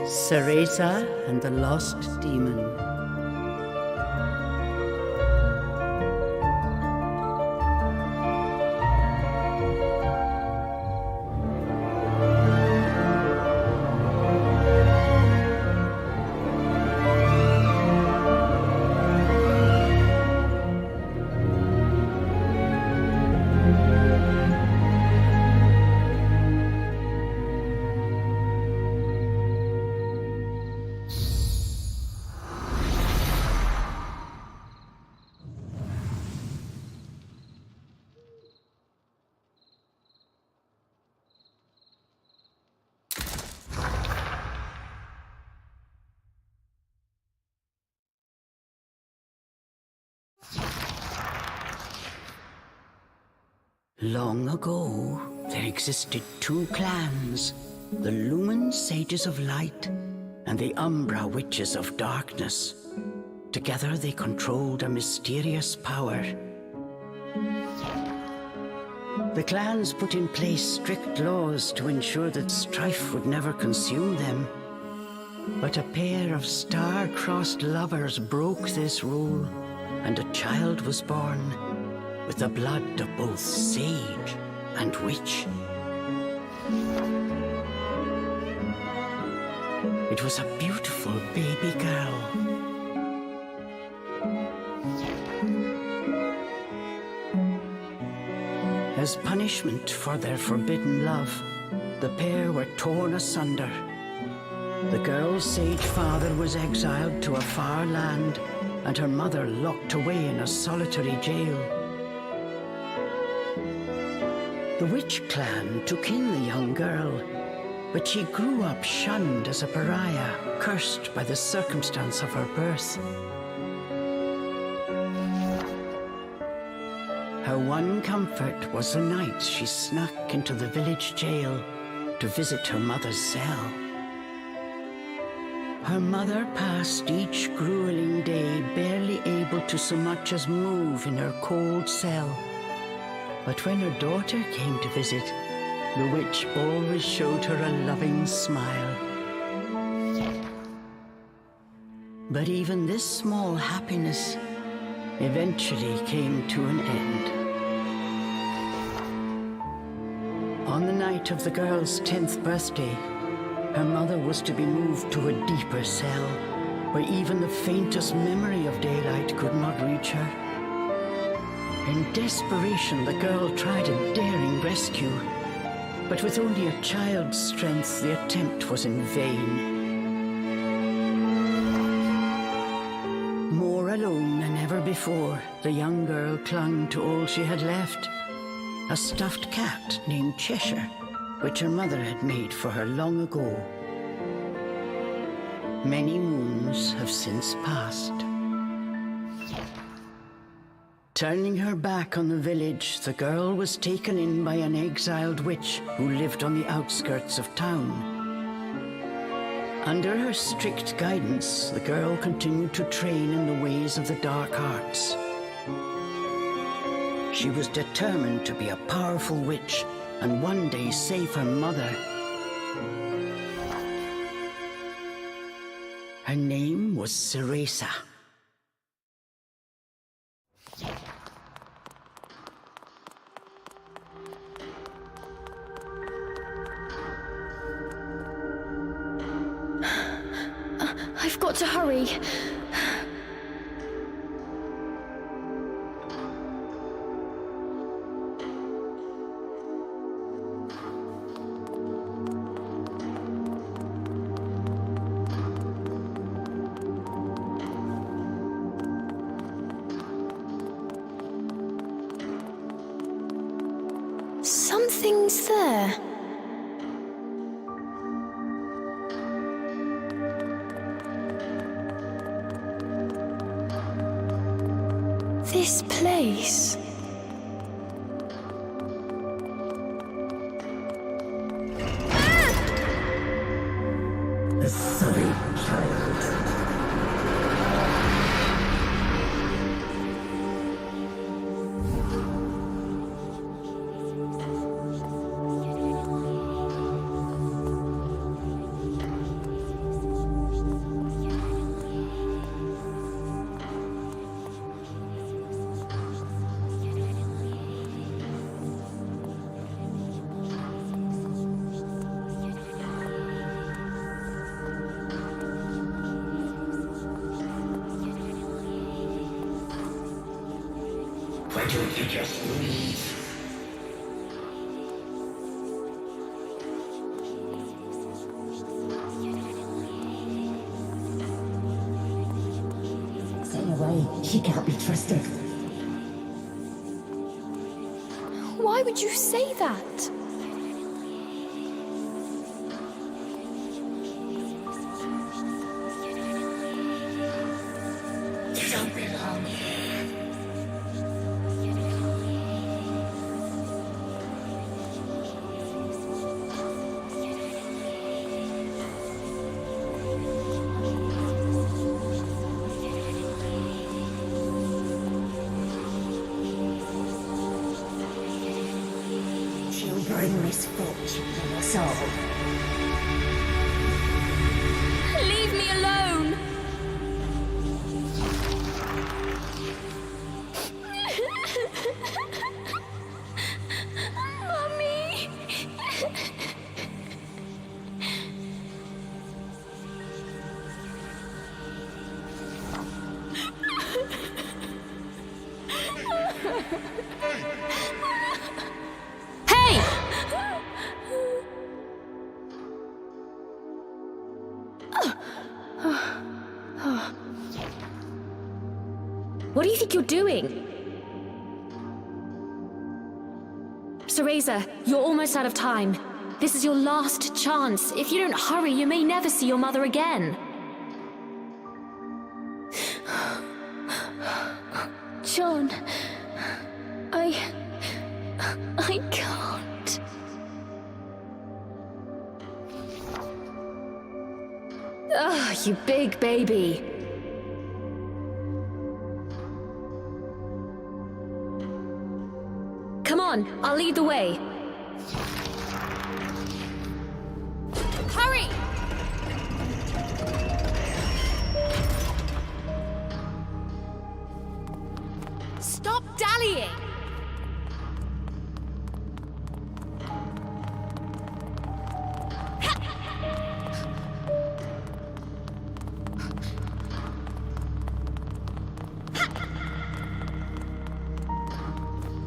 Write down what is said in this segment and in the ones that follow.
Cereza and the Lost Demon. Long ago, there existed two clans, the Lumen Sages of Light and the Umbra Witches of Darkness. Together they controlled a mysterious power. The clans put in place strict laws to ensure that strife would never consume them. But a pair of star-crossed lovers broke this rule, and a child was born, with the blood of both sage and witch. It was a beautiful baby girl. As punishment for their forbidden love, the pair were torn asunder. The girl's sage father was exiled to a far land, and her mother locked away in a solitary jail. The witch clan took in the young girl, but she grew up shunned as a pariah, cursed by the circumstance of her birth. Her one comfort was the nights she snuck into the village jail to visit her mother's cell. Her mother passed each grueling day barely able to so much as move in her cold cell. But when her daughter came to visit, the witch always showed her a loving smile. But even this small happiness eventually came to an end. On the night of the girl's 10th birthday, her mother was to be moved to a deeper cell, where even the faintest memory of daylight could not reach her. In desperation, the girl tried a daring rescue, but with only a child's strength, the attempt was in vain. More alone than ever before, the young girl clung to all she had left, a stuffed cat named Cheshire, which her mother had made for her long ago. Many moons have since passed. Turning her back on the village, the girl was taken in by an exiled witch who lived on the outskirts of town. Under her strict guidance, the girl continued to train in the ways of the dark arts. She was determined to be a powerful witch and one day save her mother. Her name was Cereza. I've got to hurry. Something's there. This place. The sorry child. don't you just leave? Stay away. She can't be trusted. Why would you say that? You don't belong here. She'll bring misfortune on us all. Leave me alone! Mummy! Hey! What do you think you're doing? Cereza, you're almost out of time. This is your last chance. If you don't hurry, you may never see your mother again. John, I can't. Ugh, you big baby. Come on, I'll lead the way. Hurry! Stop dallying!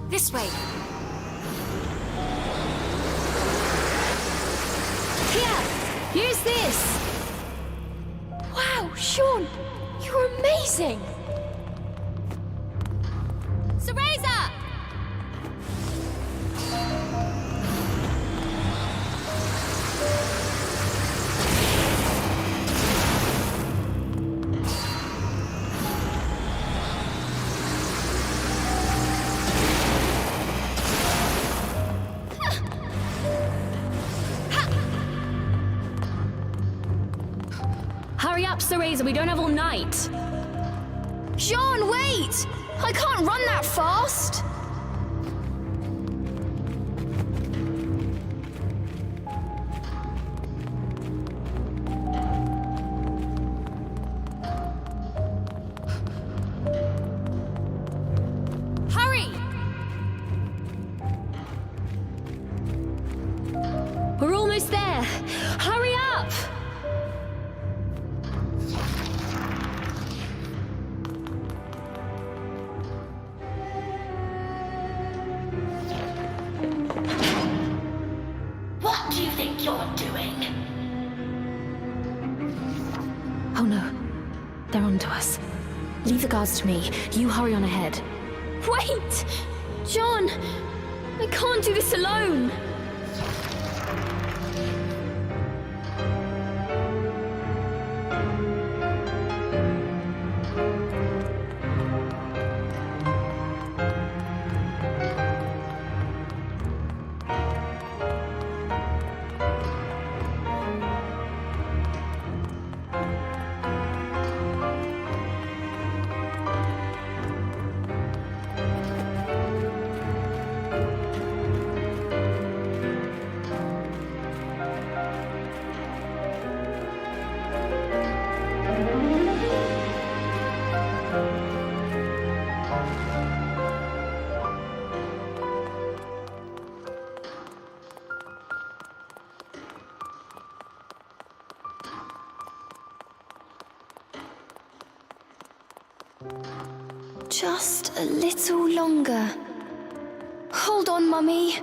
This way. Here, use this. Wow, Sean, you're amazing. Cereza! Hurry up, Cereza, we don't have all night. Sean, wait! I can't run that fast! Hurry! We're almost there. Hurry up! What do you think you're doing? Oh no, they're onto us. Leave the guards to me. You hurry on ahead. Wait! John! I can't do this alone! Just a little longer. Hold on, Mummy.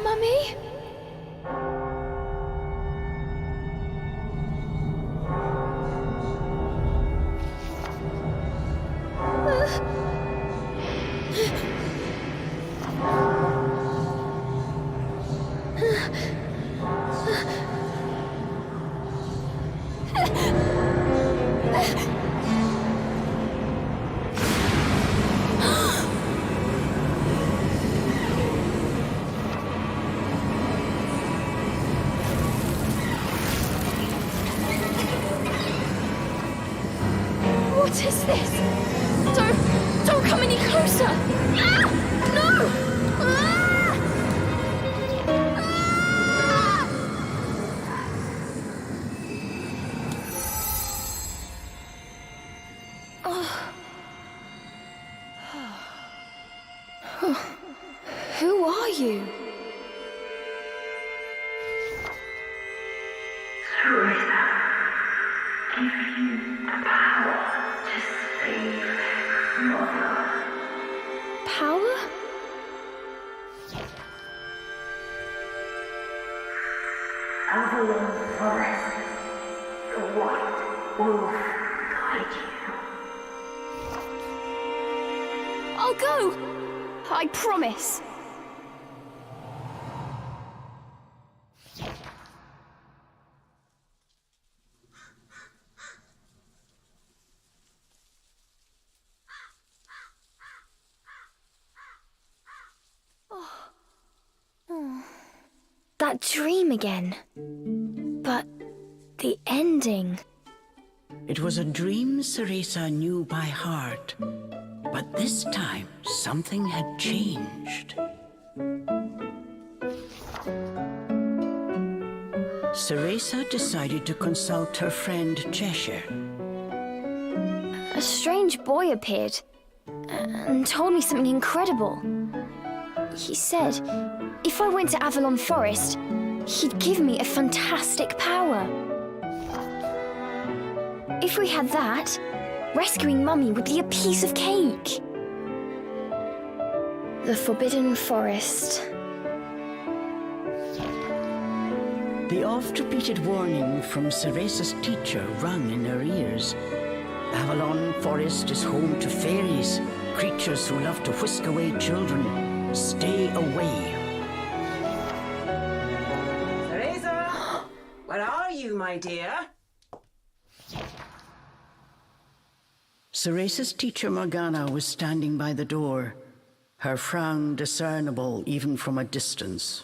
Mummy? What is this? Don't come any closer! Ah! No! Ah! Ah! Oh. Who are you? Give you the power to save Mother. Power? Avalon Forest, the White Wolf guide you. I'll go! I promise. That dream again. But the ending. It was a dream Ceresa knew by heart, but this time something had changed. Ceresa decided to consult her friend Cheshire. A strange boy appeared and told me something incredible. He said if I went to Avalon Forest, he'd give me a fantastic power. If we had that, rescuing Mummy would be a piece of cake. The Forbidden Forest. The oft-repeated warning from Ceresa's teacher rung in her ears. Avalon Forest is home to fairies, creatures who love to whisk away children. Stay away. Ceresa! Where are you, my dear? Ceresa's teacher Morgana was standing by the door, her frown discernible even from a distance.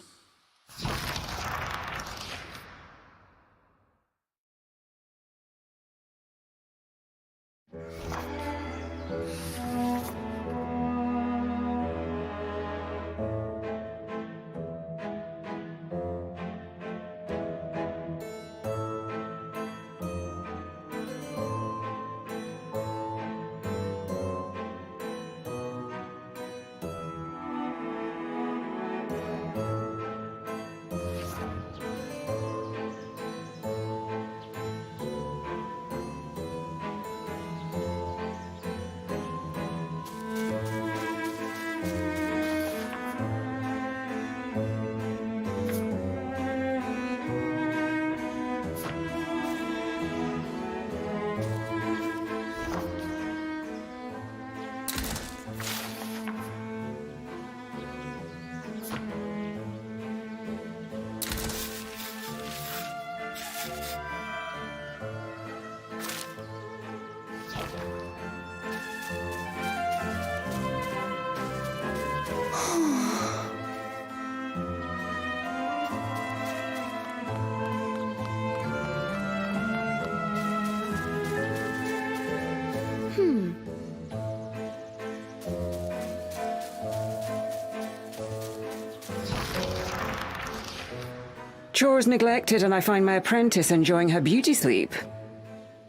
chores neglected and I find my apprentice enjoying her beauty sleep.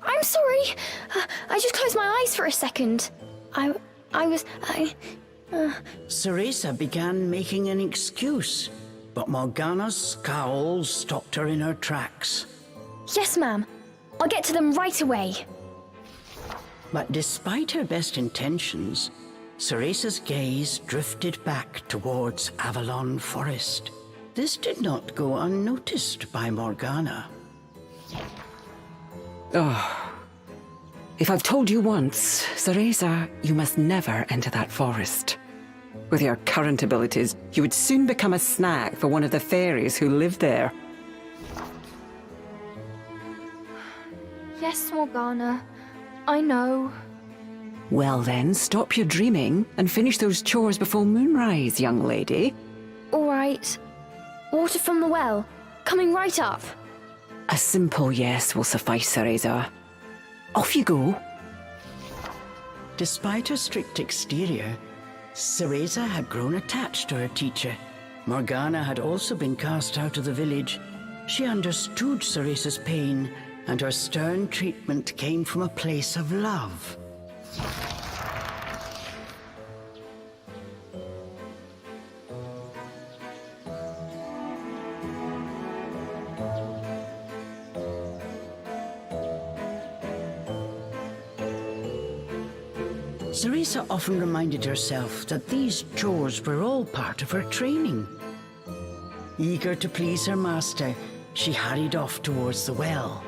I'm sorry. I just closed my eyes for a second. Ceresa began making an excuse, but Morgana's scowl stopped her in her tracks. Yes, ma'am. I'll get to them right away. But despite her best intentions, Ceresa's gaze drifted back towards Avalon Forest. This did not go unnoticed by Morgana. If I've told you once, Ceresa, you must never enter that forest. With your current abilities, you would soon become a snack for one of the fairies who live there. Yes, Morgana. I know. Well then, stop your dreaming and finish those chores before moonrise, young lady. All right. Water from the well. Coming right up. A simple yes will suffice, Ceresa. Off you go. Despite her strict exterior, Ceresa had grown attached to her teacher. Morgana had also been cast out of the village. She understood Ceresa's pain, and her stern treatment came from a place of love. Ceresa often reminded herself that these chores were all part of her training. Eager to please her master, she hurried off towards the well.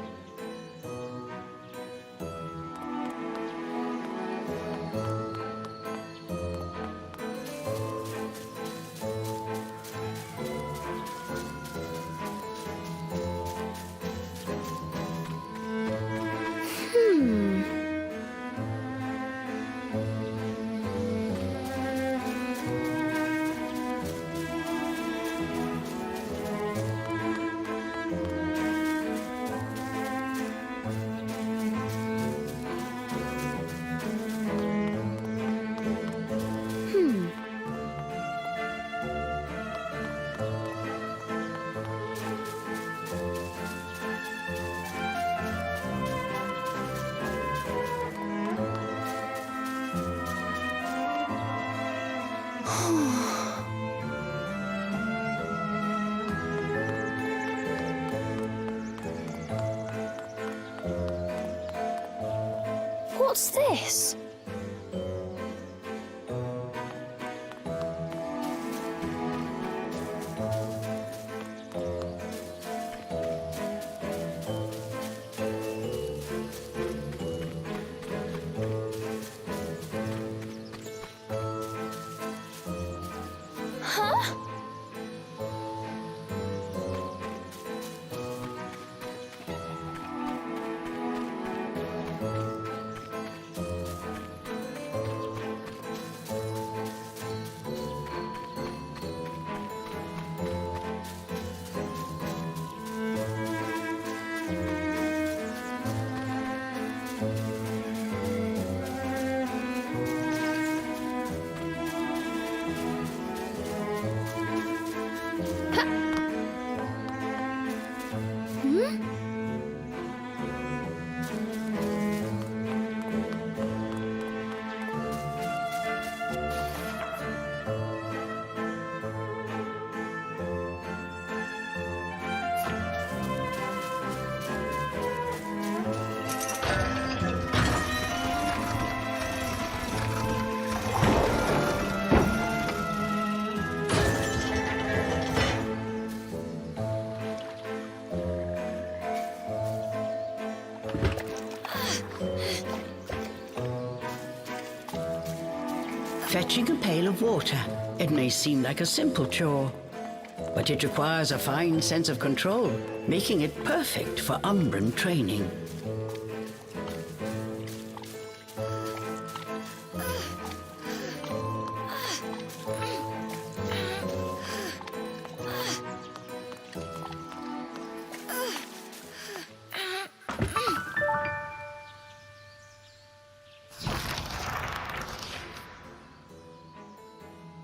What's this? Huh? Fetching a pail of water. It may seem like a simple chore, but it requires a fine sense of control, making it perfect for Umbran training.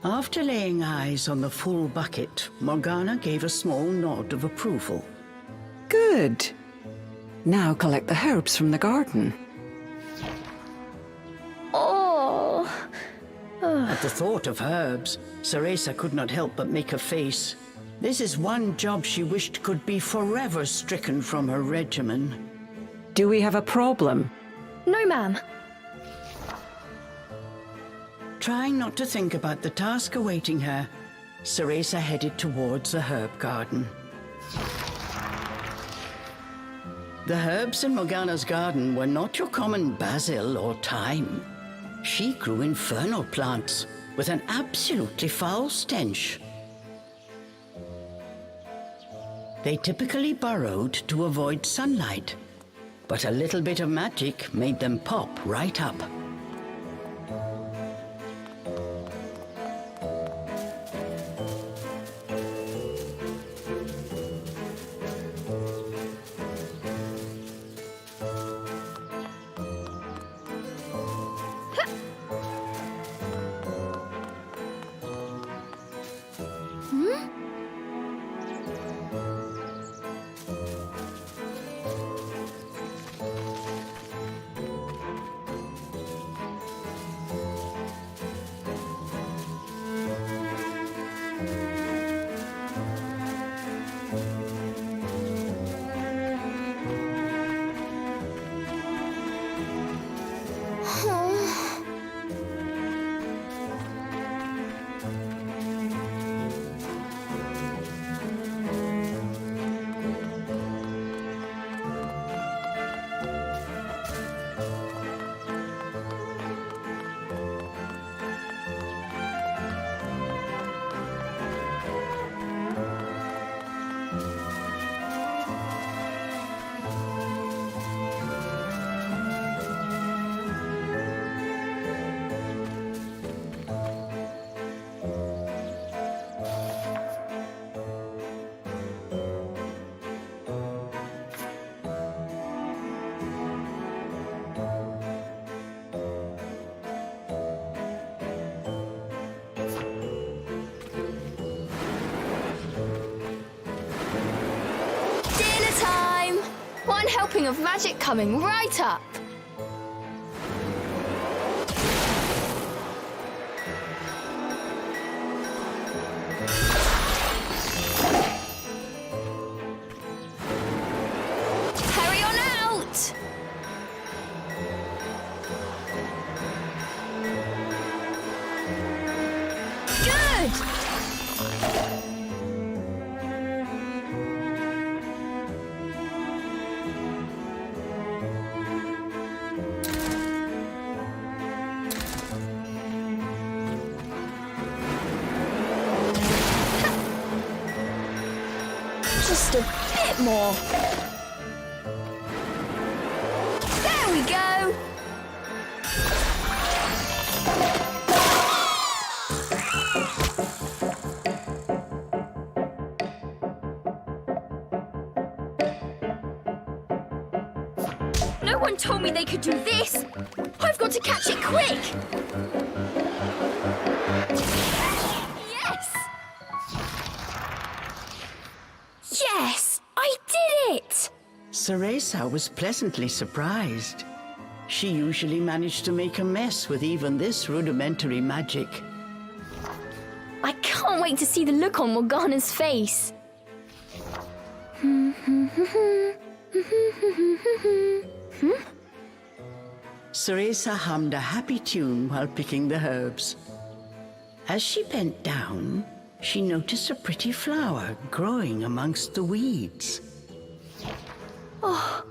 After laying eyes on the full bucket, Morgana gave a small nod of approval. Good. Now collect the herbs from the garden. Oh. At the thought of herbs, Ceresa could not help but make a face. This is one job she wished could be forever stricken from her regimen. Do we have a problem? No, ma'am. Trying not to think about the task awaiting her, Ceresa headed towards the herb garden. The herbs in Morgana's garden were not your common basil or thyme. She grew infernal plants with an absolutely foul stench. They typically burrowed to avoid sunlight, but a little bit of magic made them pop right up. One helping of magic coming right up. Hurry on out! Good! Just a bit more. There we go. No one told me they could do this. I've got to catch it quick. Yes! Yes! I did it! Ceresa was pleasantly surprised. She usually managed to make a mess with even this rudimentary magic. I can't wait to see the look on Morgana's face. Ceresa hummed a happy tune while picking the herbs. As she bent down, she noticed a pretty flower growing amongst the weeds. Oh,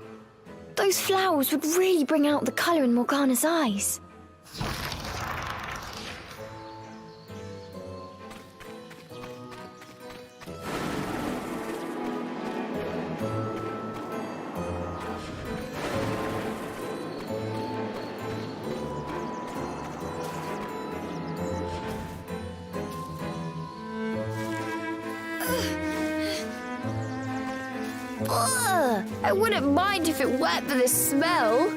those flowers would really bring out the colour in Morgana's eyes. Ugh, I wouldn't mind if it weren't for the smell.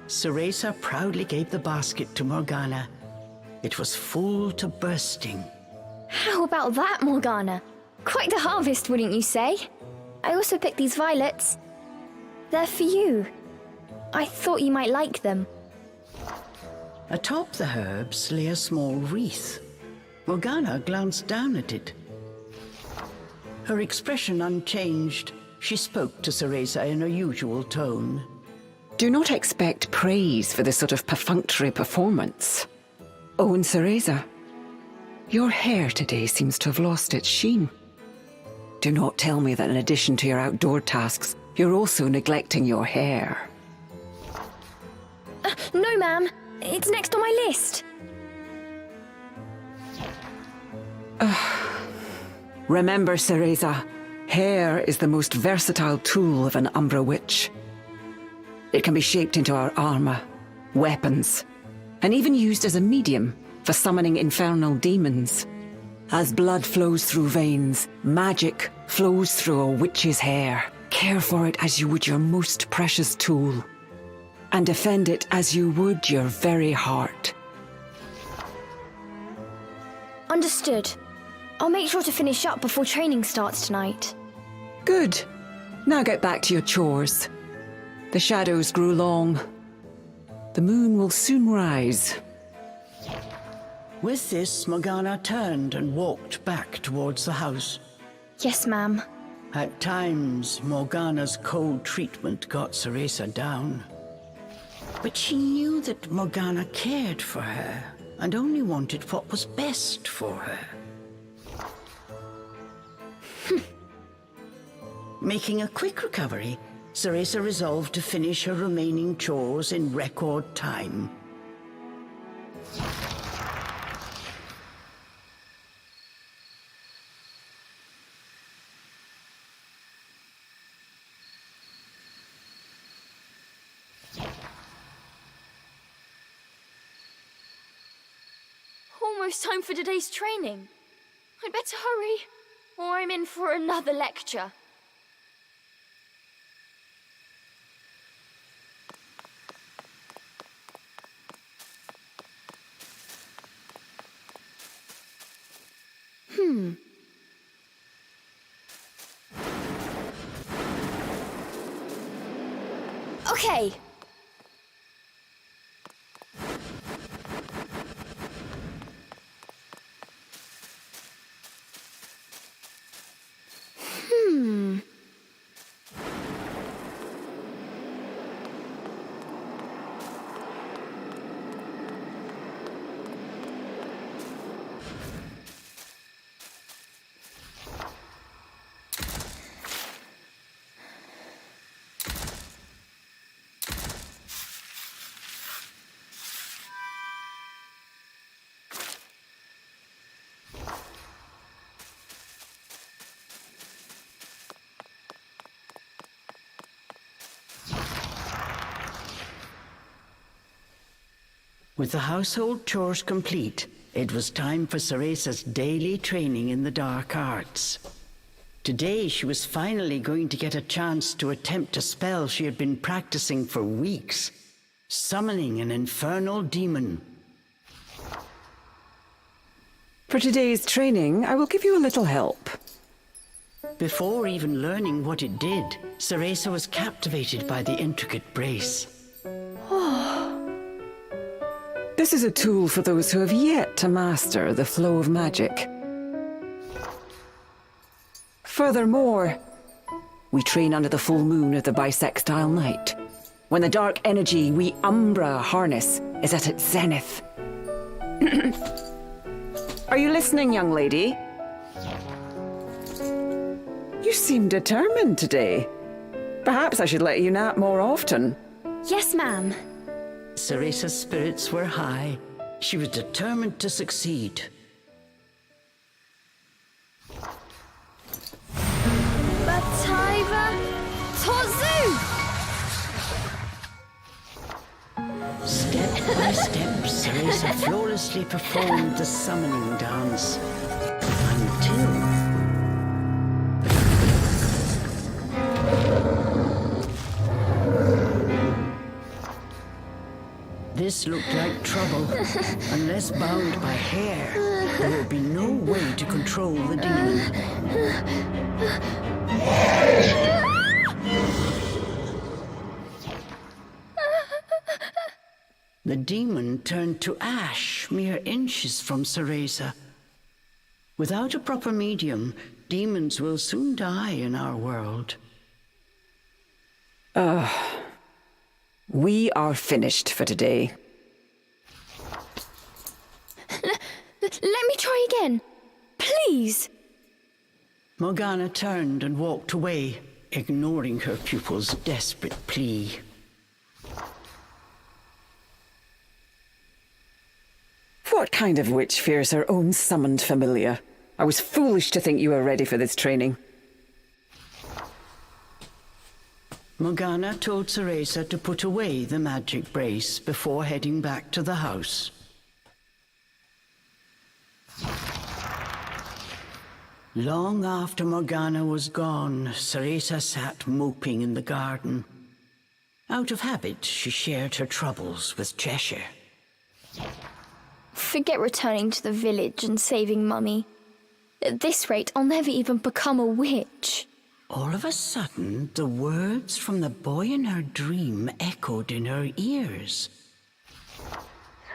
Cereza proudly gave the basket to Morgana. It was full to bursting. How about that, Morgana? Quite the harvest, wouldn't you say? I also picked these violets. They're for you. I thought you might like them. Atop the herbs lay a small wreath. Morgana glanced down at it. Her expression unchanged, she spoke to Cereza in her usual tone. Do not expect praise for this sort of perfunctory performance. Oh, and Cereza, your hair today seems to have lost its sheen. Do not tell me that in addition to your outdoor tasks, you're also neglecting your hair. No, ma'am. It's next on my list. Remember, Cereza, hair is the most versatile tool of an Umbra witch. It can be shaped into our armor, weapons, and even used as a medium for summoning infernal demons. As blood flows through veins, magic flows through a witch's hair. Care for it as you would your most precious tool, and defend it as you would your very heart. Understood. I'll make sure to finish up before training starts tonight. Good. Now get back to your chores. The shadows grew long. The moon will soon rise. With this, Morgana turned and walked back towards the house. Yes, ma'am. At times, Morgana's cold treatment got Cereza down. But she knew that Morgana cared for her and only wanted what was best for her. Making a quick recovery, Cereza resolved to finish her remaining chores in record time. Almost time for today's training. I'd better hurry, or I'm in for another lecture. Okay. With the household chores complete, it was time for Cereza's daily training in the dark arts. Today, she was finally going to get a chance to attempt a spell she had been practicing for weeks, summoning an infernal demon. For today's training, I will give you a little help. Before even learning what it did, Cereza was captivated by the intricate brace. This is a tool for those who have yet to master the flow of magic. Furthermore, we train under the full moon of the bisextile night, when the dark energy we Umbra harness is at its zenith. Are you listening, young lady? You seem determined today. Perhaps I should let you nap more often. Yes, ma'am. Cereza's spirits were high. She was determined to succeed. Bataiva Tozu! Step by step, Cereza flawlessly performed the summoning dance. Until... This looked like trouble. Unless bound by hair, there will be no way to control the demon. The demon turned to ash mere inches from Cereza. Without a proper medium, demons will soon die in our world. We are finished for today. Let me try again. Please. Morgana turned and walked away, ignoring her pupil's desperate plea. What kind of witch fears her own summoned familiar? I was foolish to think you were ready for this training. Morgana told Cereza to put away the magic brace before heading back to the house. Long after Morgana was gone, Cereza sat moping in the garden. Out of habit, she shared her troubles with Cheshire. Forget returning to the village and saving Mummy. At this rate, I'll never even become a witch. All of a sudden, the words from the boy in her dream echoed in her ears.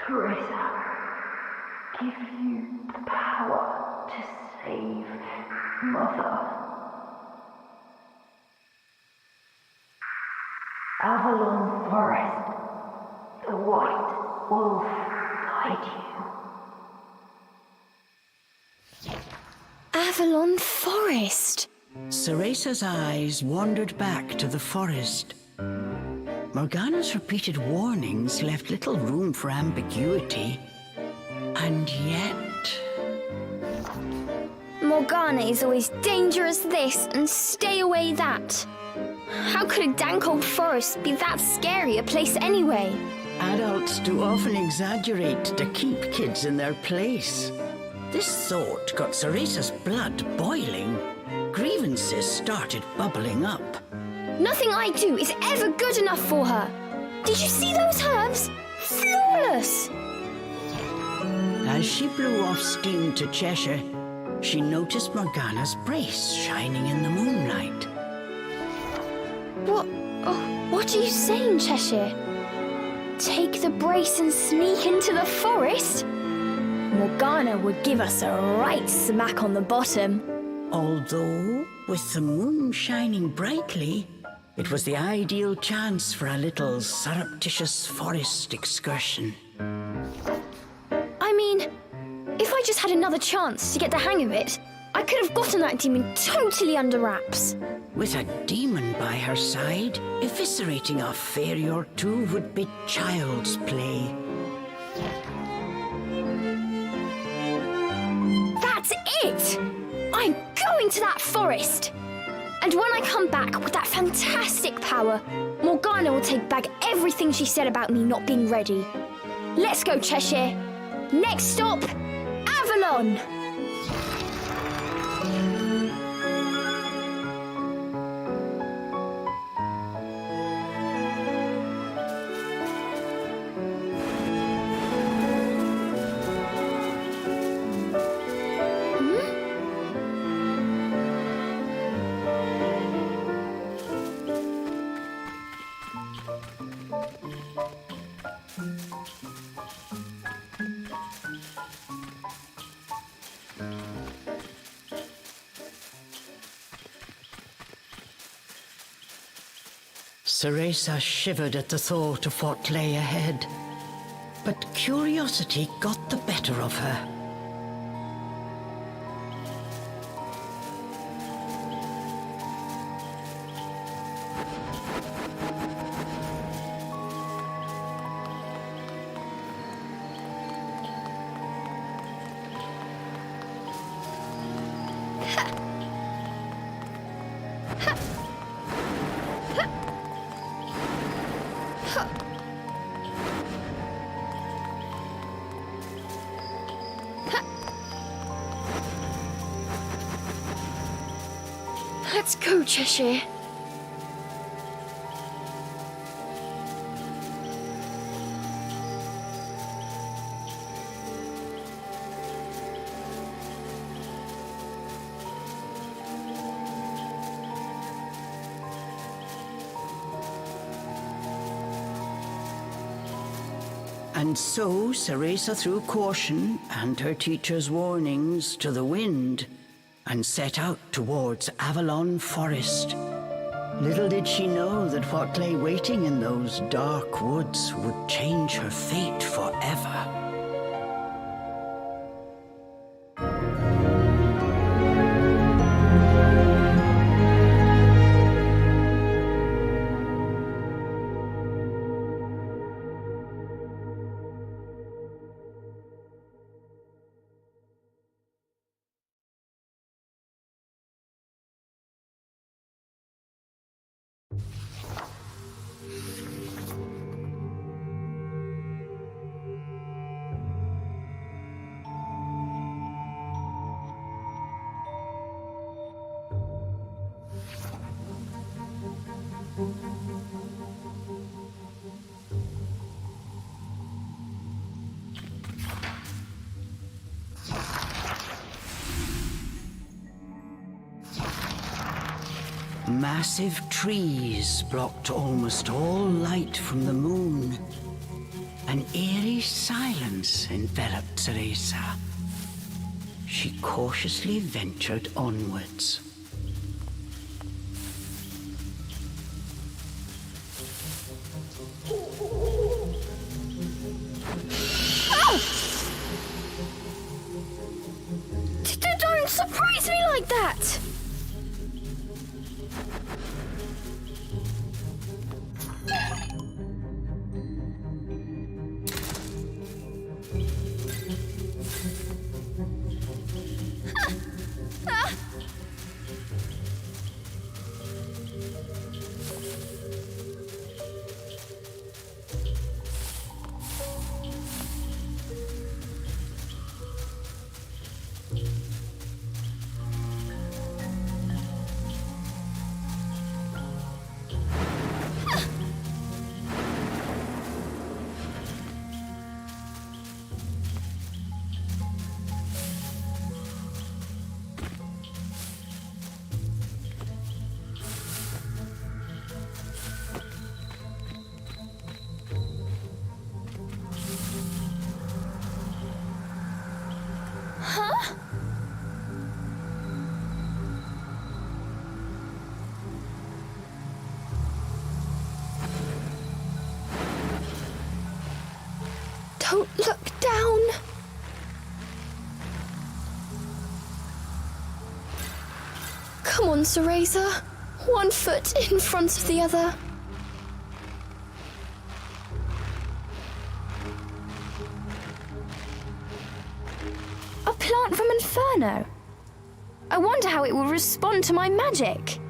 Teresa, give you the power to save Mother. Avalon Forest, the White Wolf guide you. Avalon Forest. Ceresa's eyes wandered back to the forest. Morgana's repeated warnings left little room for ambiguity. And yet... Morgana is always dangerous this and stay away that. How could a dank old forest be that scary a place anyway? Adults do often exaggerate to keep kids in their place. This thought got Ceresa's blood boiling. Grievances started bubbling up. Nothing I do is ever good enough for her. Did you see those herbs? Flawless! As she blew off steam to Cheshire, she noticed Morgana's brace shining in the moonlight. What are you saying, Cheshire? Take the brace and sneak into the forest? Morgana would give us a right smack on the bottom. Although, with the moon shining brightly, it was the ideal chance for a little surreptitious forest excursion. I mean, if I just had another chance to get the hang of it, I could have gotten that demon totally under wraps. With a demon by her side, eviscerating a fairy or two would be child's play. That's it! I'm going to that forest! And when I come back with that fantastic power, Morgana will take back everything she said about me not being ready. Let's go, Cheshire. Next stop, Avalon! Cereza shivered at the thought of what lay ahead, but curiosity got the better of her. Let's go, Cheshire. And so Ceresa threw caution and her teacher's warnings to the wind and set out towards Avalon Forest. Little did she know that what lay waiting in those dark woods would change her fate forever. Massive trees blocked almost all light from the moon. An eerie silence enveloped Ceresa. She cautiously ventured onwards. Don't surprise me like that! Don't look down. Come on, Ceresa. One foot in front of the other. A plant from Inferno. I wonder how it will respond to my magic.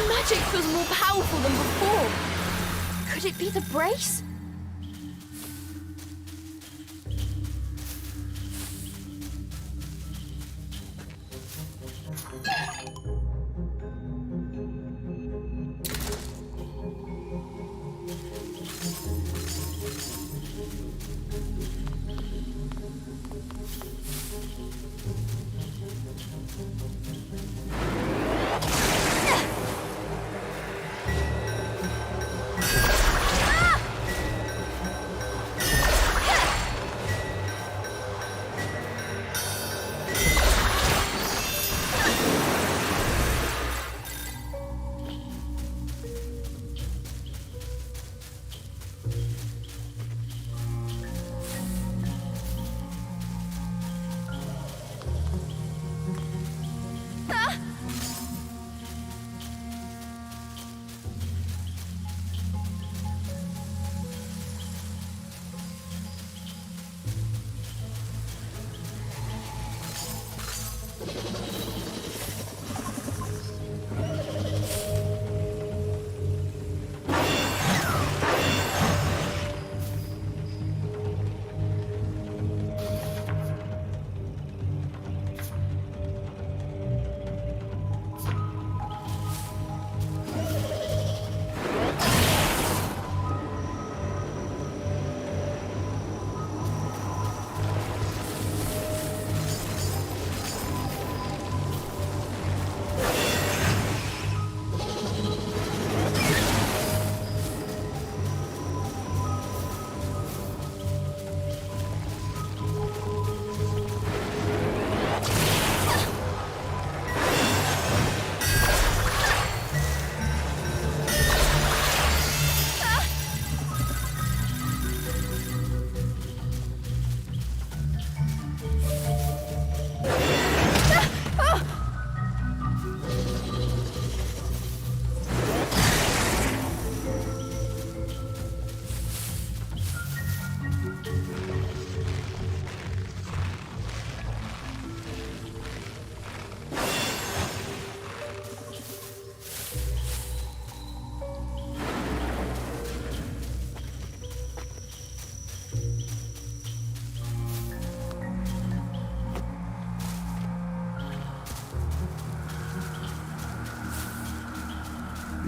Magic feels more powerful than before. Could it be the brace?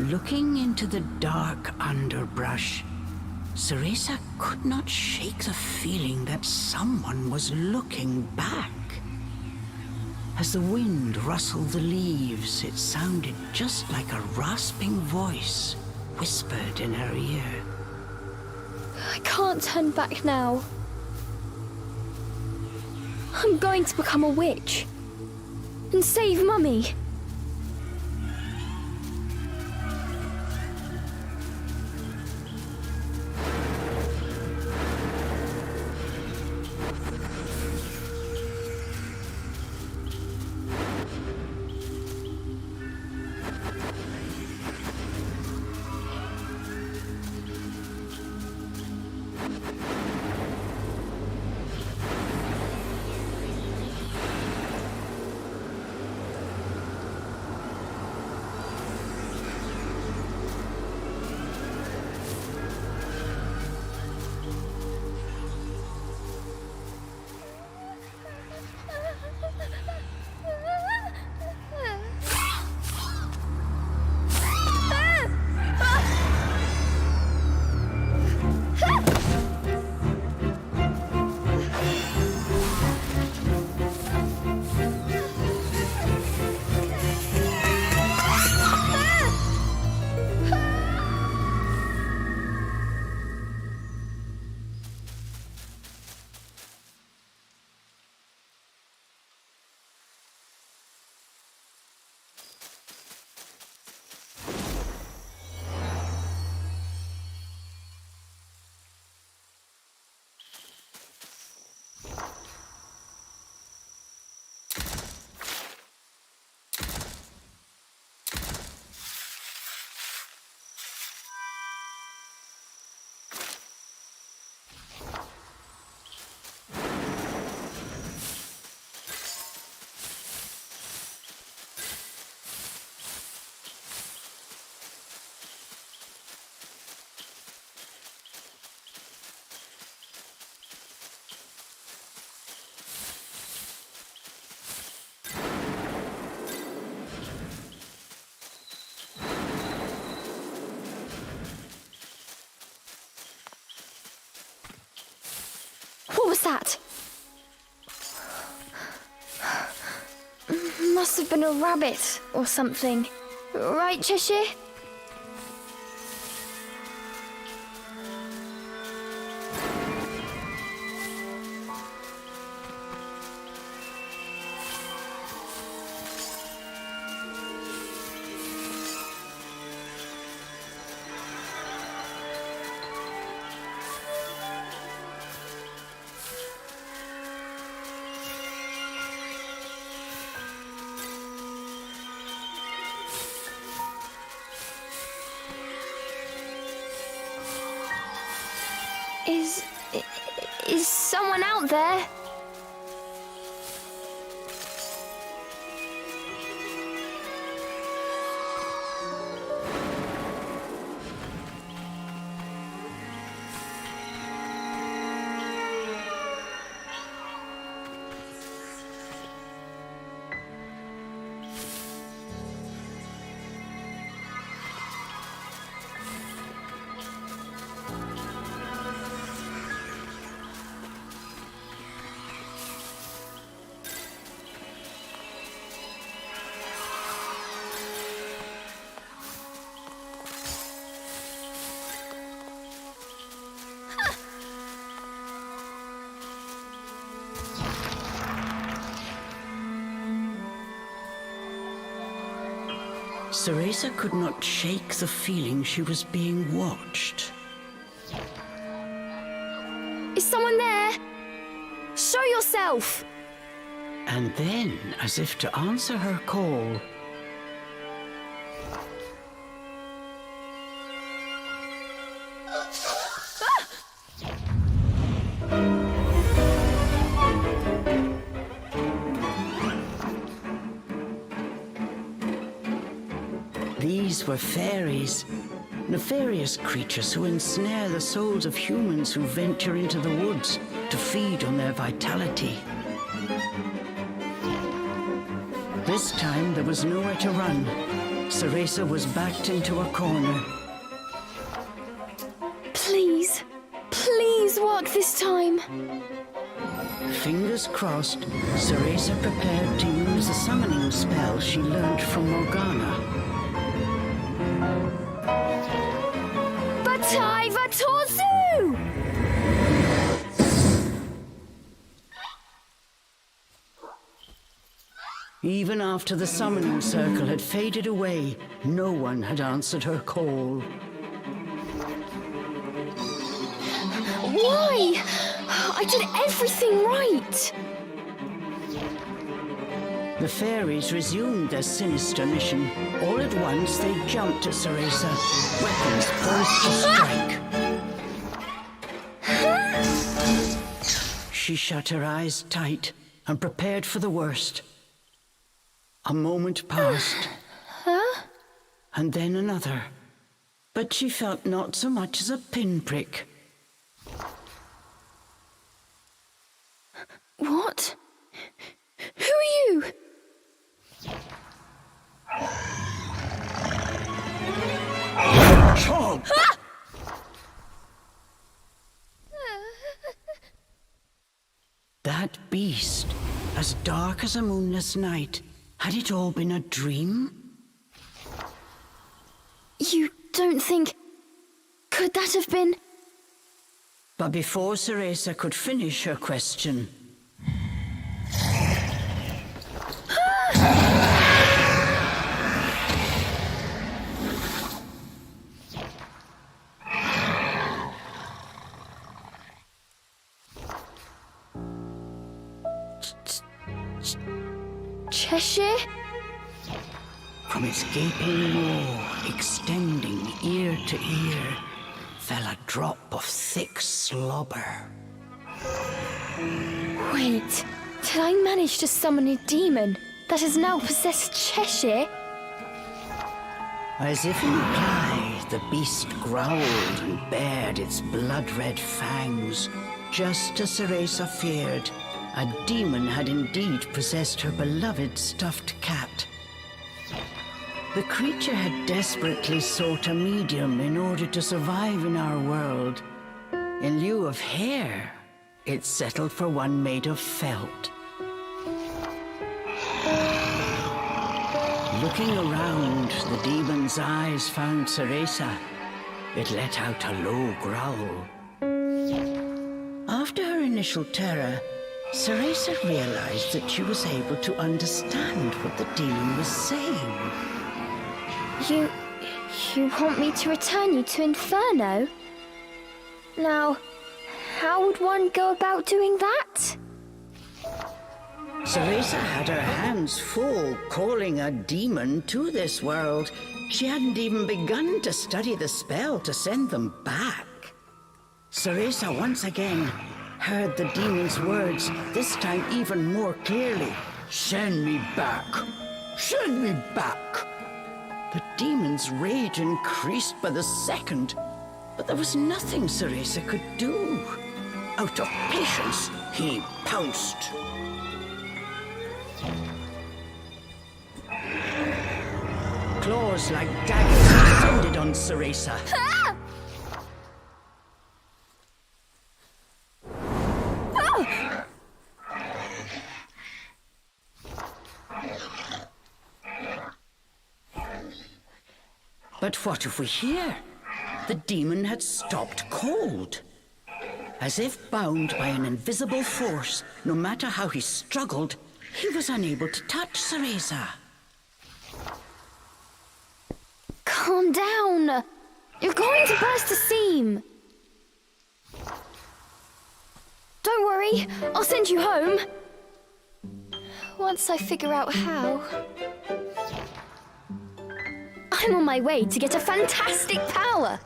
looking into the dark underbrush, Cereza could not shake the feeling that someone was looking back. As the wind rustled the leaves, it sounded just like a rasping voice whispered in her ear. I can't turn back now. I'm going to become a witch and save Mummy. What was that? Must have been a rabbit or something. Right, Cheshire? Is someone out there? Cereza could not shake the feeling she was being watched. Is someone there? Show yourself! And then, as if to answer her call, these were fairies, nefarious creatures who ensnare the souls of humans who venture into the woods to feed on their vitality. This time there was nowhere to run. Ceresa was backed into a corner. Please, please work this time. Fingers crossed, Ceresa prepared to use a summoning spell she learned from Morgana. Batai Vatozu! Even after the summoning circle had faded away, no one had answered her call. Why? I did everything right. The fairies resumed their sinister mission. All at once, they jumped at Ceresa, weapons poised to strike. She shut her eyes tight and prepared for the worst. A moment passed, and then another, but she felt not so much as a pinprick. What? Who are you? Chomp! That beast, as dark as a moonless night, had it all been a dream? You don't think... Could that have been... But before Ceresa could finish her question... Cheshire? From its gaping maw, extending ear to ear, fell a drop of thick slobber. Wait, did I manage to summon a demon that has now possessed Cheshire? As if in reply, the beast growled and bared its blood-red fangs. Just as Ceresa feared, a demon had indeed possessed her beloved stuffed cat. The creature had desperately sought a medium in order to survive in our world. In lieu of hair, it settled for one made of felt. Looking around, the demon's eyes found Ceresa. It let out a low growl. After her initial terror, Ceresa realized that she was able to understand what the demon was saying. You want me to return you to Inferno? Now, how would one go about doing that? Ceresa had her hands full calling a demon to this world. She hadn't even begun to study the spell to send them back. Ceresa once again heard the demon's words, this time even more clearly. Send me back! Send me back! The demon's rage increased by the second, but there was nothing Ceresa could do. Out of patience, he pounced. Claws like daggers descended on Ceresa. But what of we hear? The demon had stopped cold. As if bound by an invisible force, no matter how he struggled, he was unable to touch Ceresa. Calm down. You're going to burst a seam. Don't worry, I'll send you home. Once I figure out how. I'm on my way to get a fantastic power.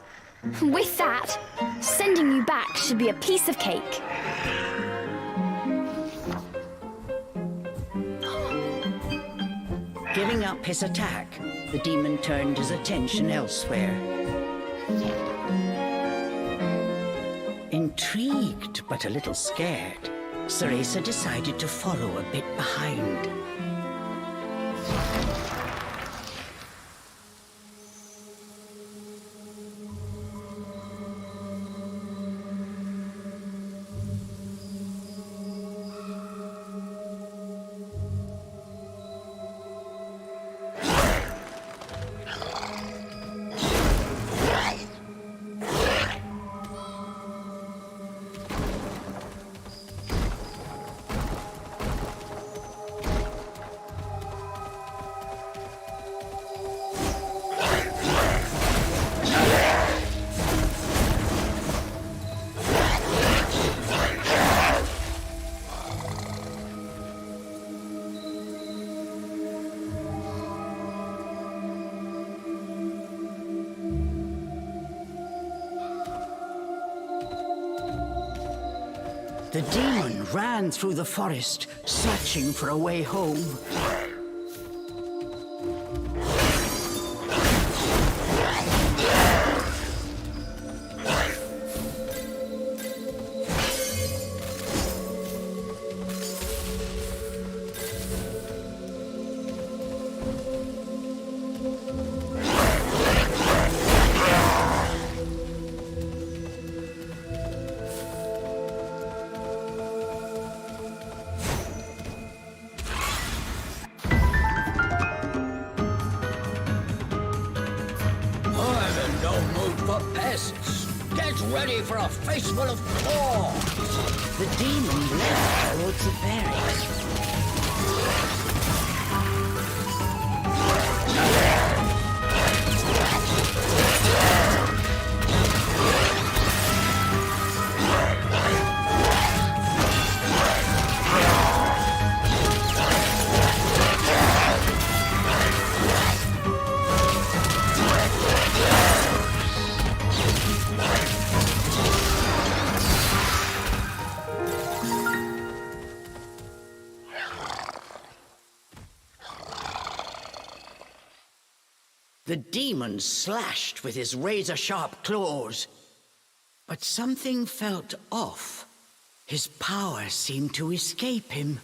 With that, sending you back should be a piece of cake. Giving up his attack, the demon turned his attention elsewhere. Intrigued but a little scared, Ceresa decided to follow a bit behind. The demon ran through the forest, searching for a way home. Get ready for a face full of claws! The demon left towards the berries. The demon slashed with his razor-sharp claws. But something felt off. His power seemed to escape him,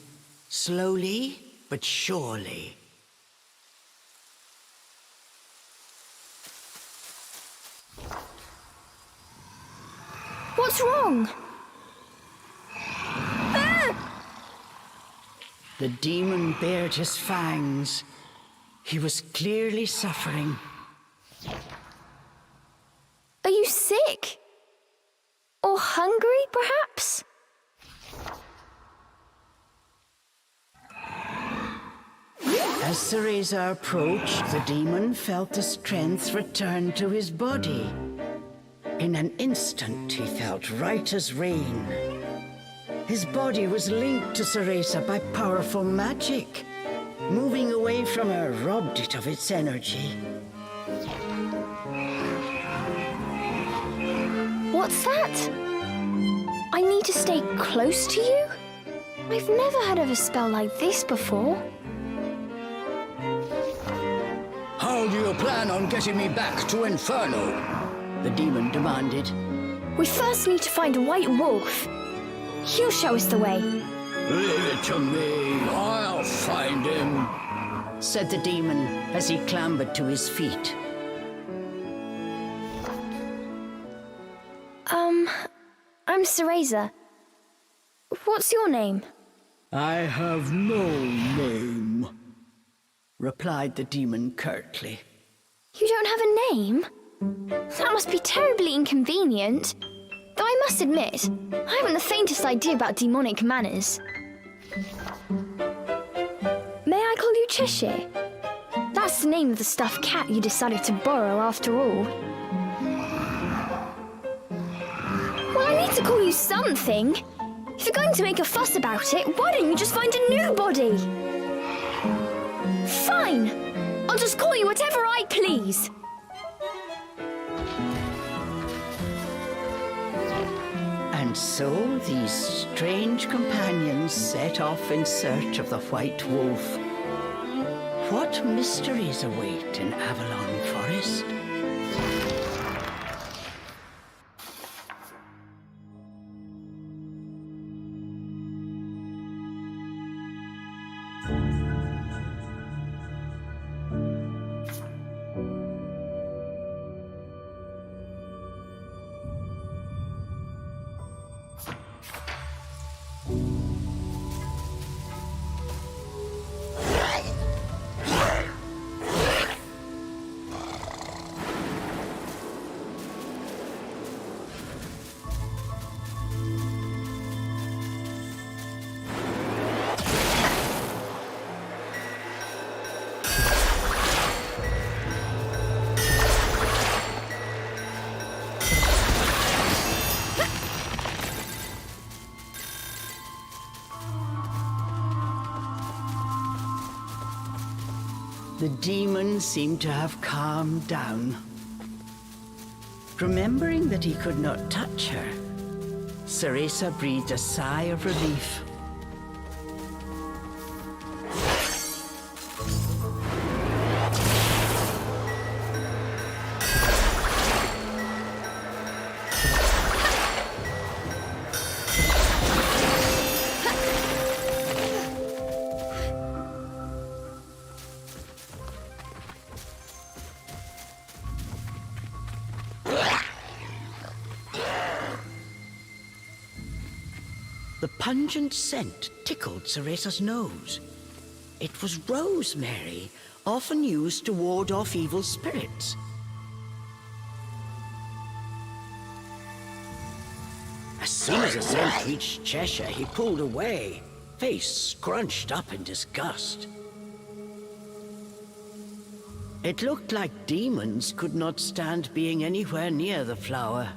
slowly but surely. What's wrong? The demon bared his fangs. He was clearly suffering. Are you sick? Or hungry, perhaps? As Cereza approached, the demon felt the strength return to his body. In an instant, he felt right as rain. His body was linked to Cereza by powerful magic. Moving away from her robbed it of its energy. What's that? I need to stay close to you? I've never heard of a spell like this before. How do you plan on getting me back to Inferno? The demon demanded. We first need to find a white wolf. He'll show us the way. Leave it to me. I'll find him, said the demon as he clambered to his feet. I'm Cereza. What's your name? I have no name, replied the demon curtly. You don't have a name? That must be terribly inconvenient. Though I must admit, I haven't the faintest idea about demonic manners. May I call you Cheshire? That's the name of the stuffed cat you decided to borrow after all. Well, I need to call you something. If you're going to make a fuss about it, why don't you just find a new body? Fine. I'll just call you whatever I please. And so these strange companions set off in search of the White Wolf. What mysteries await in Avalon Forest? The demon seemed to have calmed down. Remembering that he could not touch her, Ceresa breathed a sigh of relief. The pungent scent tickled Ceresa's nose. It was rosemary, often used to ward off evil spirits. As soon as the scent reached Cheshire, he pulled away, face scrunched up in disgust. It looked like demons could not stand being anywhere near the flower.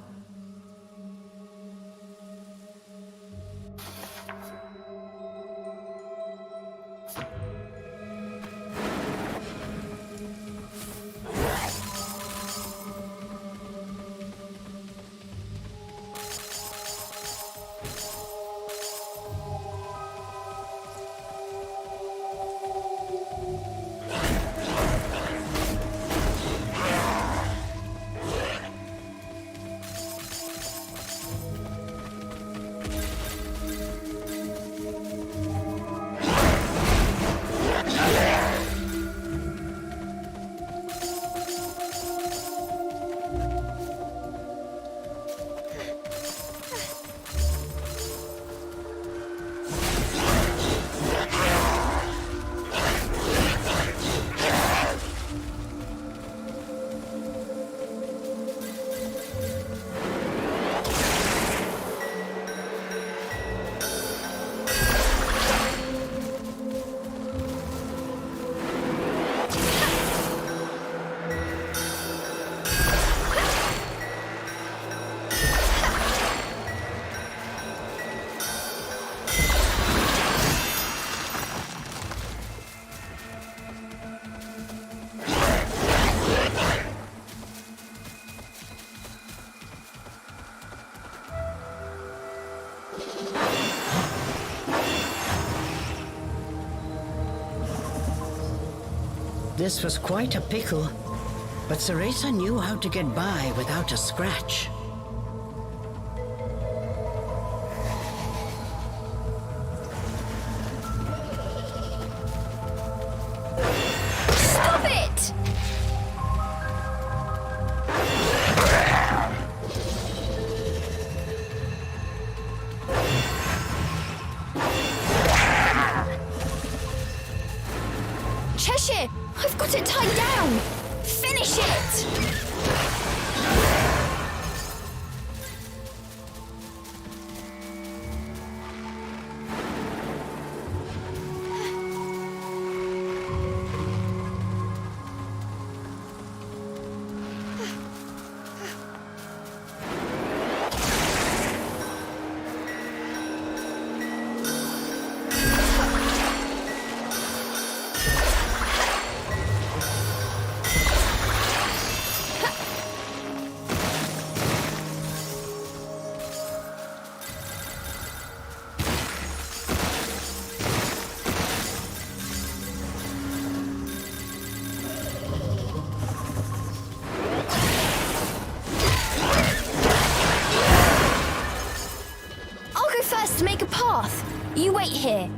This was quite a pickle, but Ceresa knew how to get by without a scratch. Stop it! Cheshire! I've got it tied down! Finish it! To make a path. You wait here.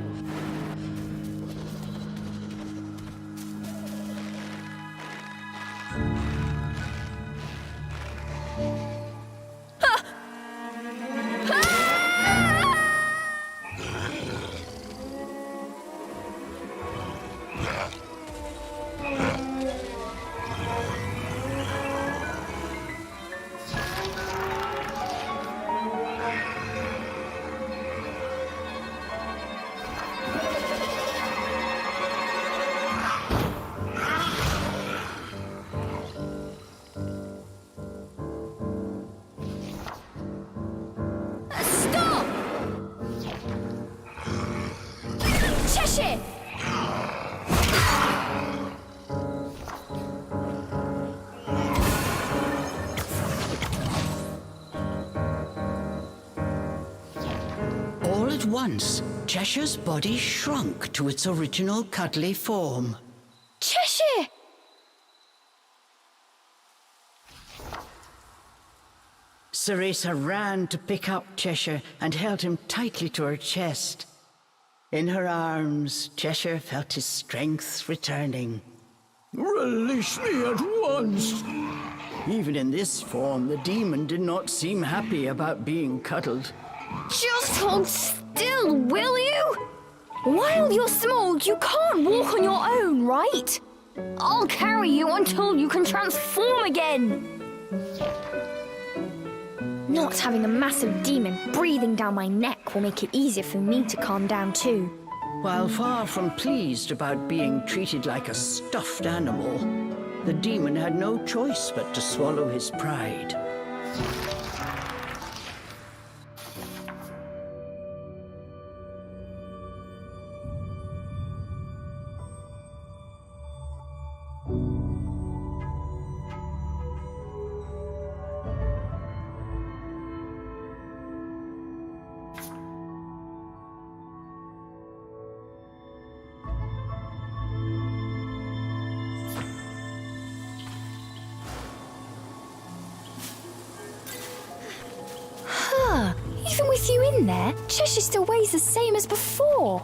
All at once, Cheshire's body shrunk to its original cuddly form. Cheshire! Ceresa ran to pick up Cheshire and held him tightly to her chest. In her arms, Cheshire felt his strength returning. Release me at once! Even in this form, the demon did not seem happy about being cuddled. Just hold still, will you? While you're small, you can't walk on your own, right? I'll carry you until you can transform again. Not having a massive demon breathing down my neck will make it easier for me to calm down too. While far from pleased about being treated like a stuffed animal, the demon had no choice but to swallow his pride. Even with you in there, Cheshire still weighs the same as before.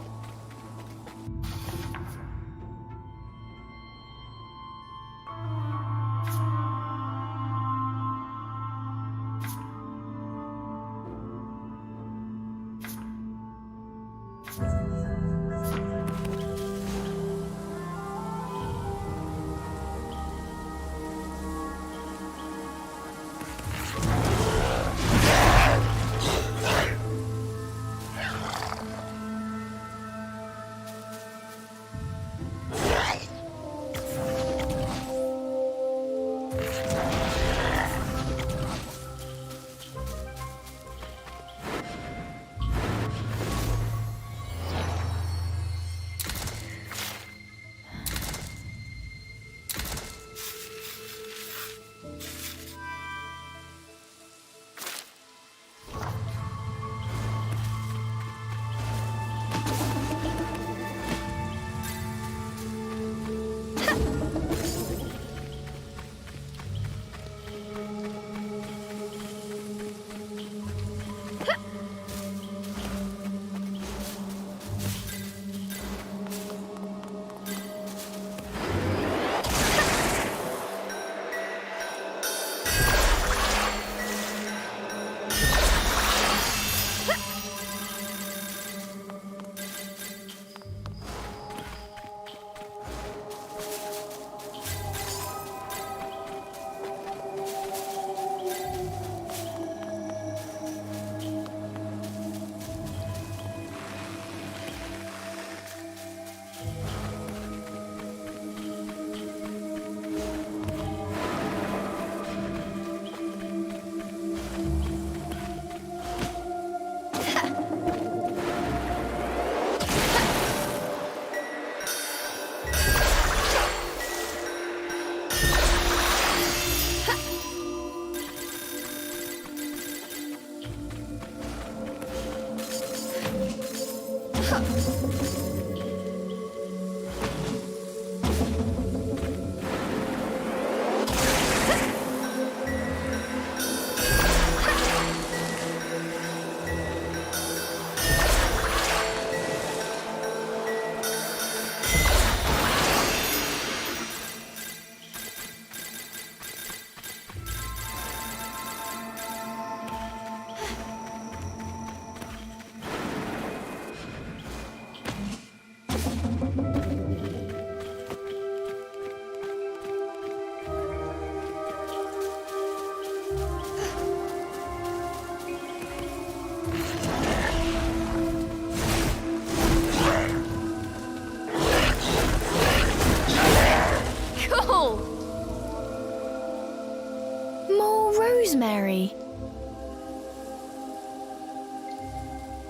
Rosemary.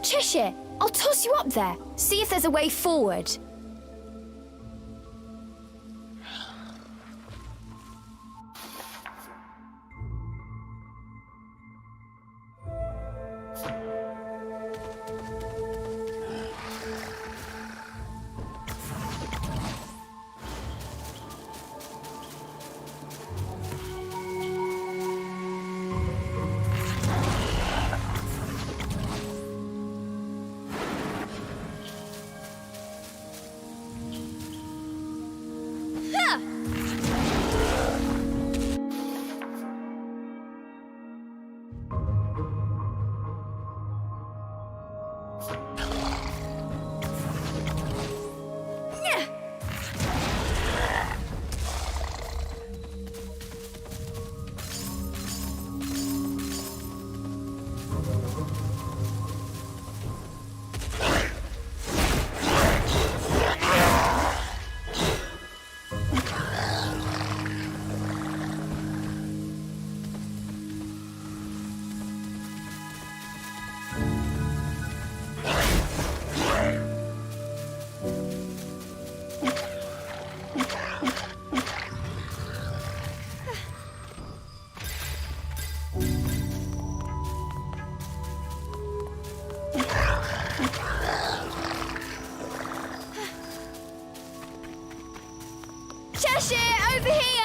Cheshire, I'll toss you up there. See if there's a way forward. Cheshire, over here!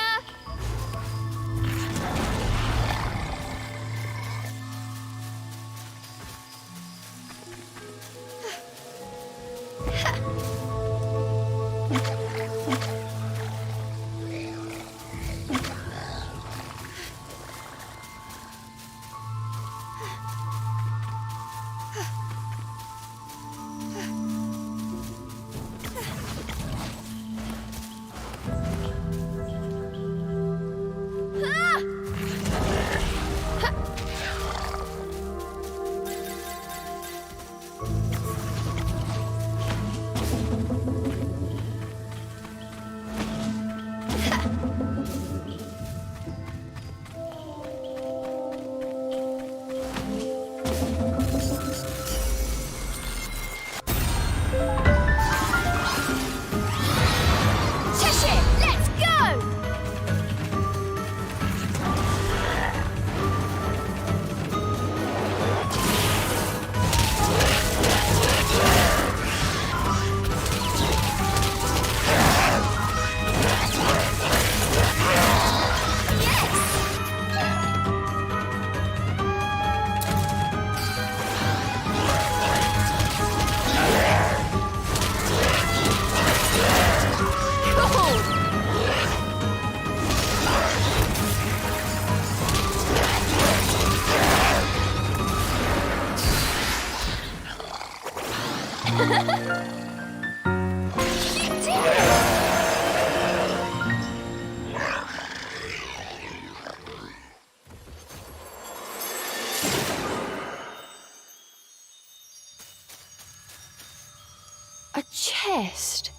A chest?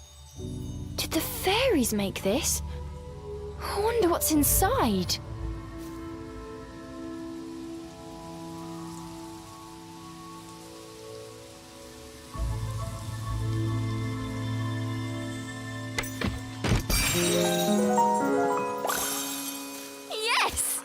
Did the fairies make this? I wonder what's inside. Yes!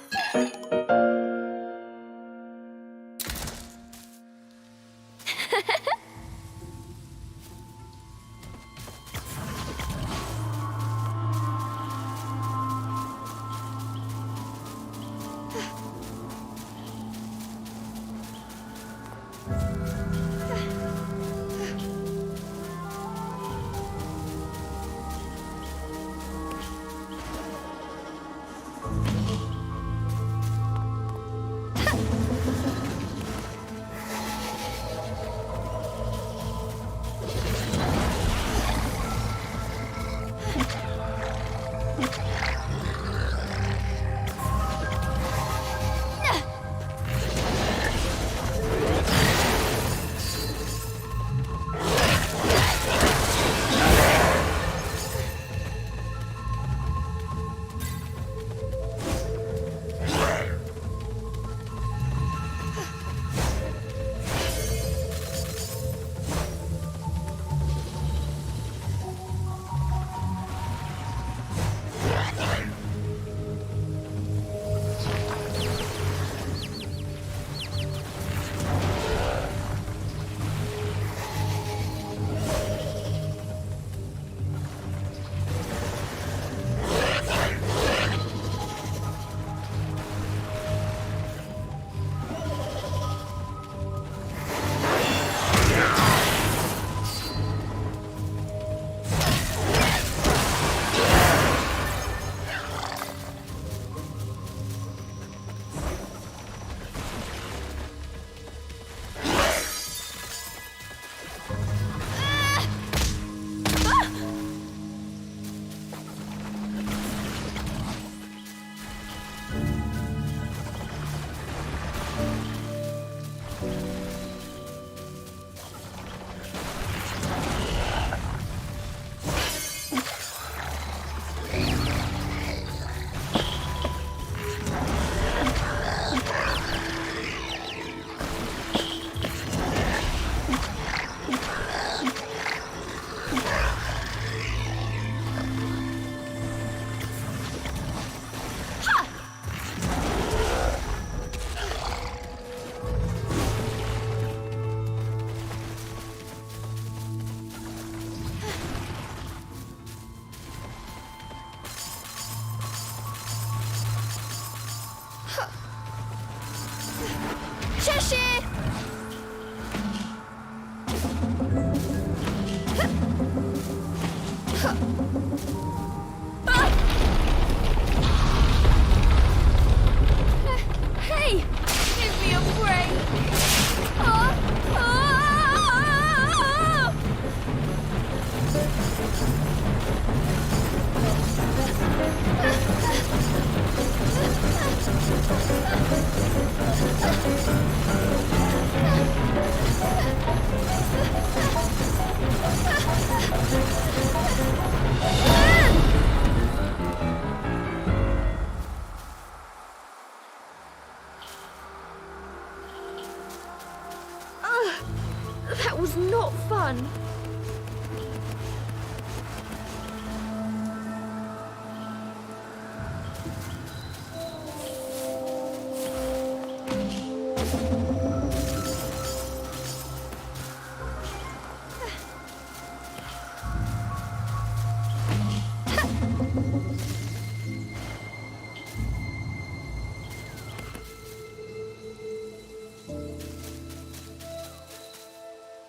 That was not fun.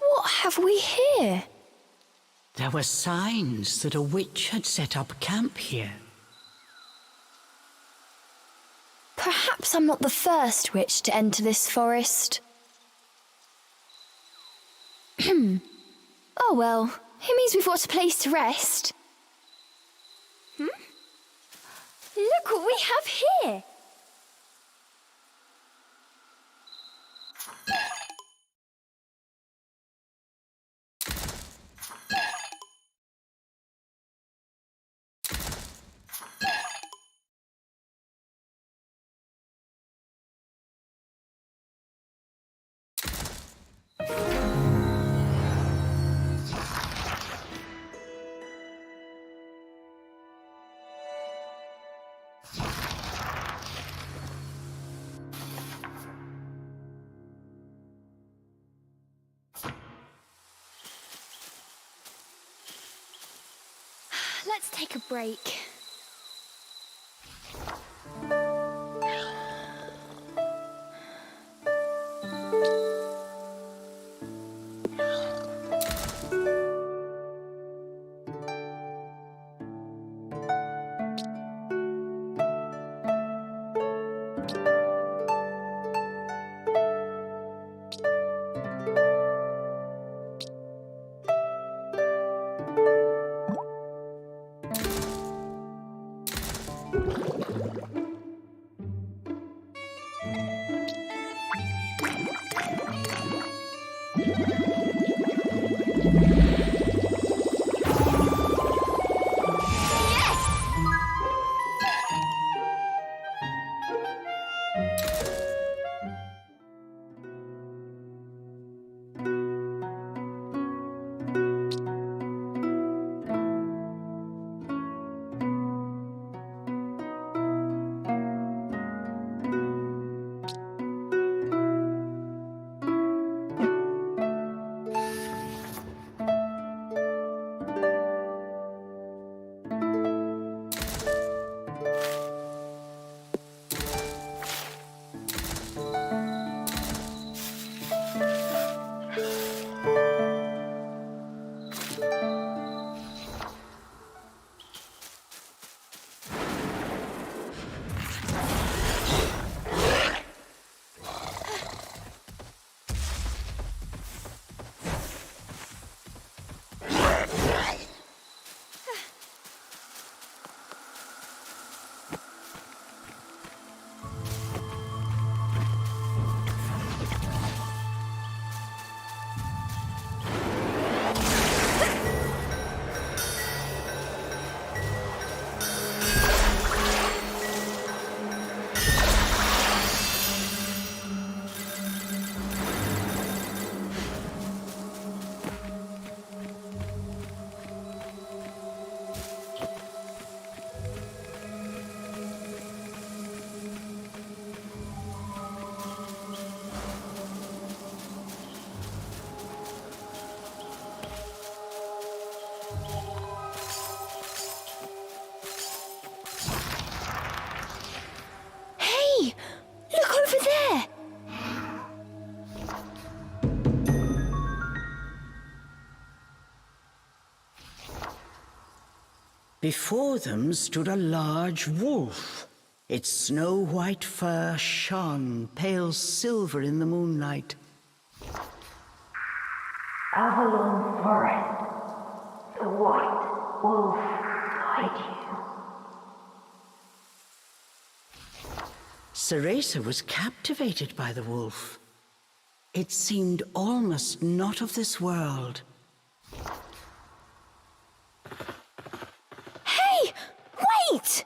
What have we here? There were signs that a witch had set up camp here. Perhaps I'm not the first witch to enter this forest. Oh well, it means we've got a place to rest. Look what we have here! Let's take a break. Before them stood a large wolf. Its snow-white fur shone pale silver in the moonlight. Avalon Forest. The white wolf guide you. Ceresa was captivated by the wolf. It seemed almost not of this world. Hey! Wait!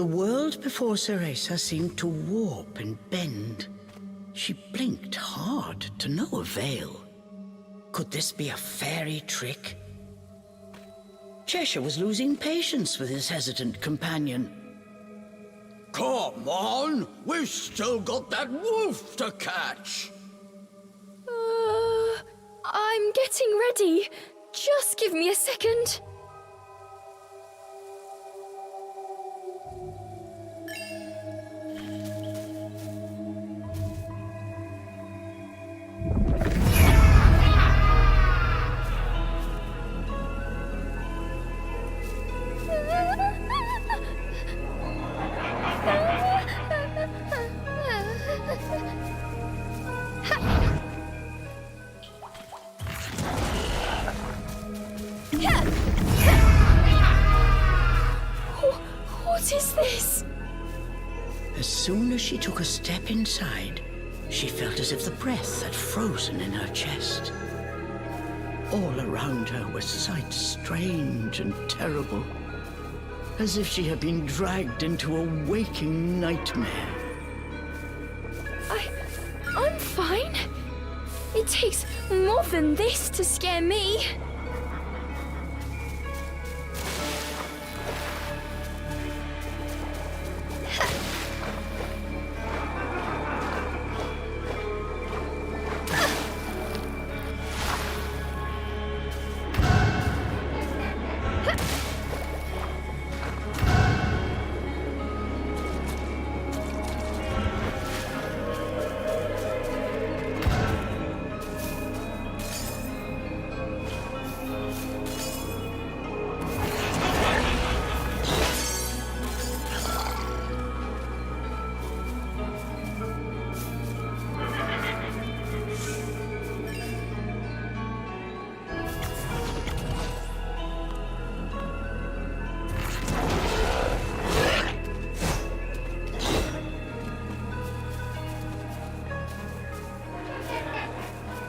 The world before Ceresa seemed to warp and bend. She blinked hard to no avail. Could this be a fairy trick? Cheshire was losing patience with his hesitant companion. Come on, we've still got that wolf to catch. I'm getting ready. Just give me a second. What is this? As soon as she took a step inside, she felt as if the breath had frozen in her chest. All around her were sights strange and terrible, as if she had been dragged into a waking nightmare. I'm fine. It takes more than this to scare me.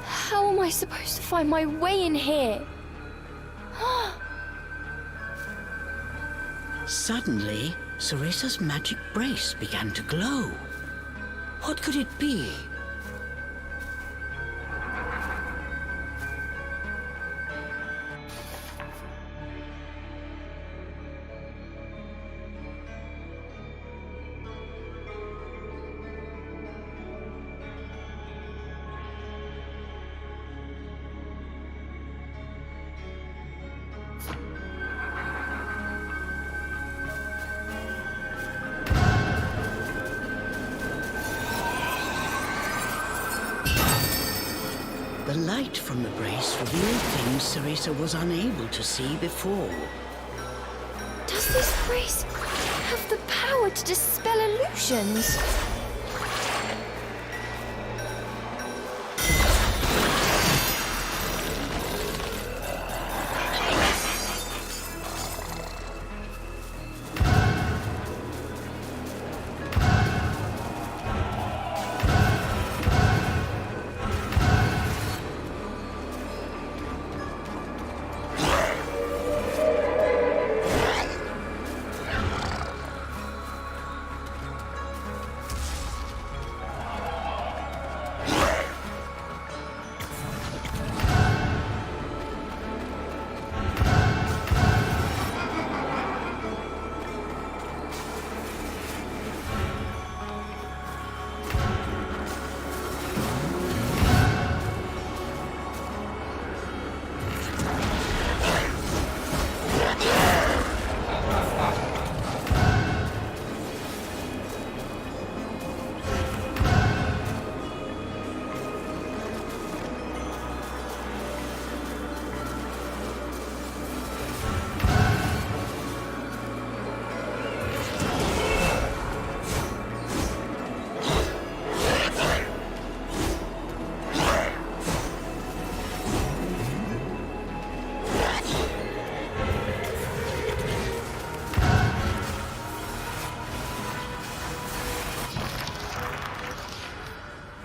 How am I supposed to find my way in here? Suddenly, Ceresa's magic brace began to glow. What could it be? The light from the brace revealed things Ceresa was unable to see before. Does this brace have the power to dispel illusions?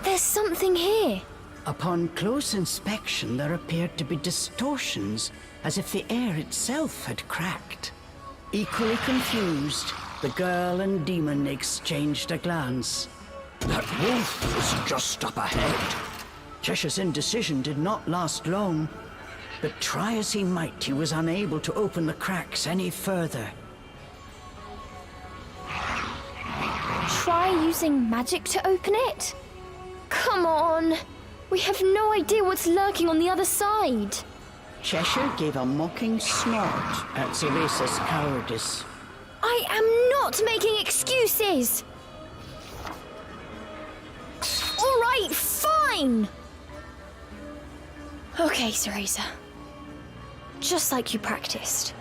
There's something here. Upon close inspection, there appeared to be distortions, as if the air itself had cracked. Equally confused, The girl and demon exchanged a glance. That wolf is just up ahead. Cheshire's indecision did not last long, but try as he might, he was unable to open the cracks any further. Try using magic to open it? Come on! We have no idea what's lurking on the other side. Cheshire gave a mocking snort at Zeresa's cowardice. I am not making excuses! All right, fine! Okay, Cereza. Just like you practiced.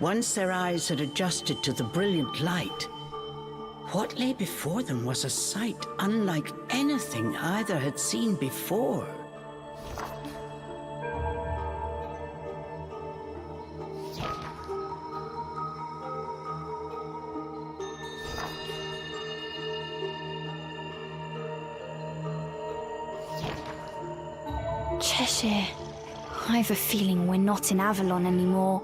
Once their eyes had adjusted to the brilliant light, what lay before them was a sight unlike anything either had seen before. Cheshire, I have a feeling we're not in Avalon anymore.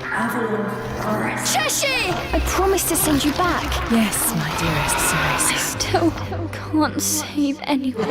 Avalon Forest. Cheshire! I promised to send you back. Yes, my dearest I Cereza. still can't save anyone.